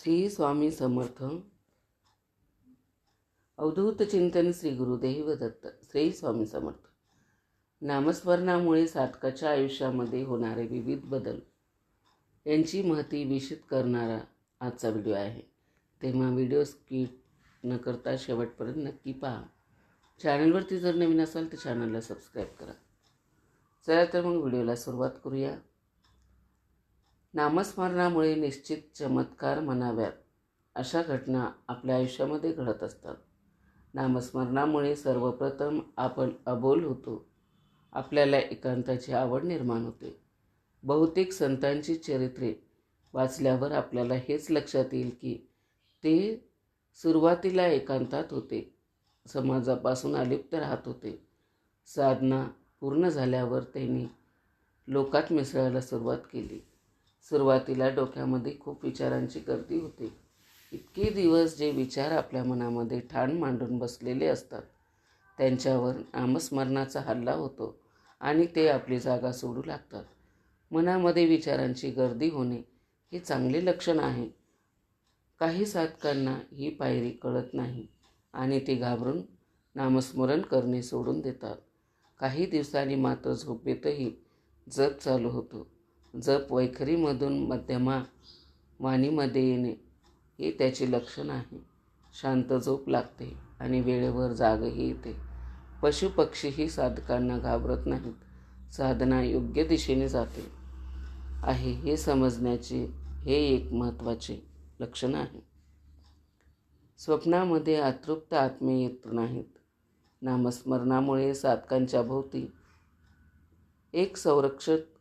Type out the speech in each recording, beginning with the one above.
श्री स्वामी समर्थ. अवधूत चिंतन श्री गुरुदेव दत्त. श्री स्वामी समर्थ. नामस्मरणामुळे साधकाच्या आयुष्यामध्ये होणारे विविध बदल यांची महती विशद करणारा आजचा व्हिडिओ आहे. तेव्हा व्हिडिओ स्किप न करता शेवटपर्यंत नक्की पहा. चॅनलवरती जर नवीन असाल तर चॅनलला सबस्क्राईब करा. चला तर मग व्हिडिओला सुरुवात करूया. नामस्मरणामुळे निश्चित चमत्कार म्हणाव्यात अशा घटना आपल्या आयुष्यामध्ये घडत असतात. नामस्मरणामुळे सर्वप्रथम आपण अबोल होतो. आपल्याला एकांताची आवड निर्माण होते. बहुतेक संतांची चरित्रे वाचल्यावर आपल्याला हेच लक्षात येईल की ते सुरुवातीला एकांतात होते, समाजापासून अलिप्त राहत होते. साधना पूर्ण झाल्यावर त्यांनी लोकात मिसळायला सुरुवात केली. सुरुवातीला डोक्यामध्ये खूप विचारांची गर्दी होते. इतके दिवस जे विचार आपल्या मनामध्ये ठाण मांडून बसलेले असतात त्यांच्यावर नामस्मरणाचा हल्ला होतो आणि ते आपली जागा सोडू लागतात. मनामध्ये विचारांची गर्दी होणे हे चांगले लक्षण आहे. काही साधकांना ही पायरी कळत नाही आणि ते घाबरून नामस्मरण करणे सोडून देतात. काही दिवसांनी मात्र झोपेतही जप चालू होतो. जप वैखरीमधून मध्यमा वाणीमध्ये येणे हे त्याचे लक्षण आहे. शांत झोप लागते आणि वेळेवर जागही येते. पशुपक्षीही साधकांना घाबरत नाहीत. साधना योग्य दिशेने जाते आहे हे समजण्याचे हे एक महत्त्वाचे लक्षण आहे. स्वप्नामध्ये अतृप्त आत्मे येत नाहीत. नामस्मरणामुळे साधकांच्या भोवती एक संरक्षक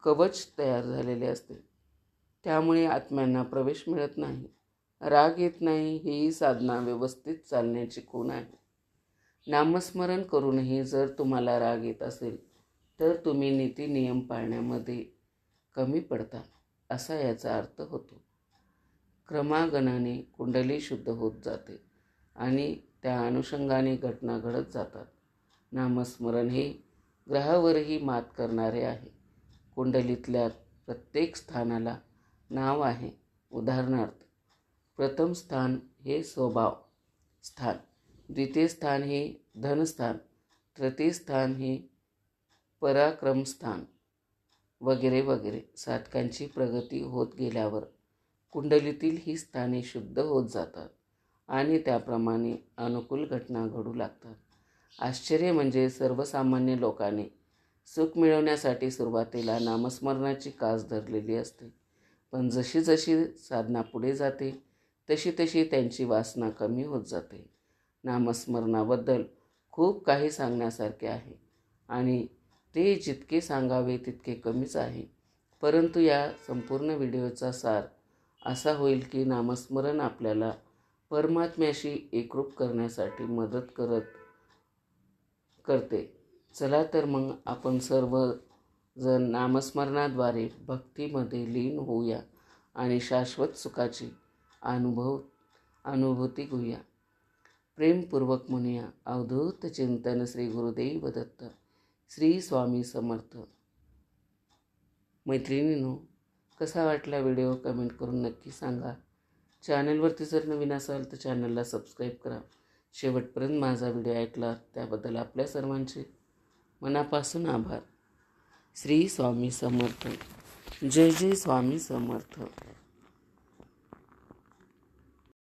कवच तयार झालेले असते. त्यामुळे आत्म्यांना प्रवेश मिळत नाही. राग येत नाही. ही साधना व्यवस्थित चालण्याची खूण आहे. नामस्मरण करूनही जर तुम्हाला राग येत असेल तर तुम्ही नीती नियम पाळण्यामध्ये कमी पडता असा याचा अर्थ होतो. क्रमागणाने कुंडली शुद्ध होत जाते आणि त्या अनुषंगाने घटना घडत जातात. नामस्मरण हे ग्रहावरही मात करणारे आहे. कुंडलीतल्या प्रत्येक स्थानाला नाव आहे. उदाहरणार्थ, प्रथम स्थान हे स्वभाव स्थान, द्वितीय स्थान हे धनस्थान, तृतीय स्थान हे पराक्रम स्थान वगैरे वगैरे. साधकांची प्रगती होत गेल्यावर कुंडलीतील ही स्थाने शुद्ध होत जातात आणि त्याप्रमाणे अनुकूल घटना घडू लागतात. आश्चर्य म्हणजे सर्वसामान्य लोकांनी सुख मिळवण्यासाठी सुरुवातीला नामस्मरणाची कास धरलेली असते. पण जशी जशी साधना पुढे जाते तशी तशी त्यांची वासना कमी होत जाते. नामस्मरणाबद्दल खूप काही सांगण्यासारखे आहे आणि ते जितके सांगावे तितके कमीच आहे. परंतु या संपूर्ण व्हिडिओचा सार असा होईल की नामस्मरण आपल्याला परमात्म्याशी एकरूप करण्यासाठी मदत करते. चला तर मग आपण सर्वजण नामस्मरणाद्वारे भक्तीमध्ये लीन होऊया आणि शाश्वत सुखाची अनुभूती घेऊया. प्रेमपूर्वक म्हणूया, अवधूत चिंतन श्री गुरुदेव दत्त. श्री स्वामी समर्थ. मैत्रिणींनो, कसा वाटला व्हिडिओ कमेंट करून नक्की सांगा. चॅनलवरती जर नवीन असाल तर चॅनलला सबस्क्राईब करा. शेवटपर्यंत माझा व्हिडिओ ऐकला त्याबद्दल आपल्या सर्वांचे मनापासून आभार. श्री स्वामी समर्थ. जय जय स्वामी समर्थ.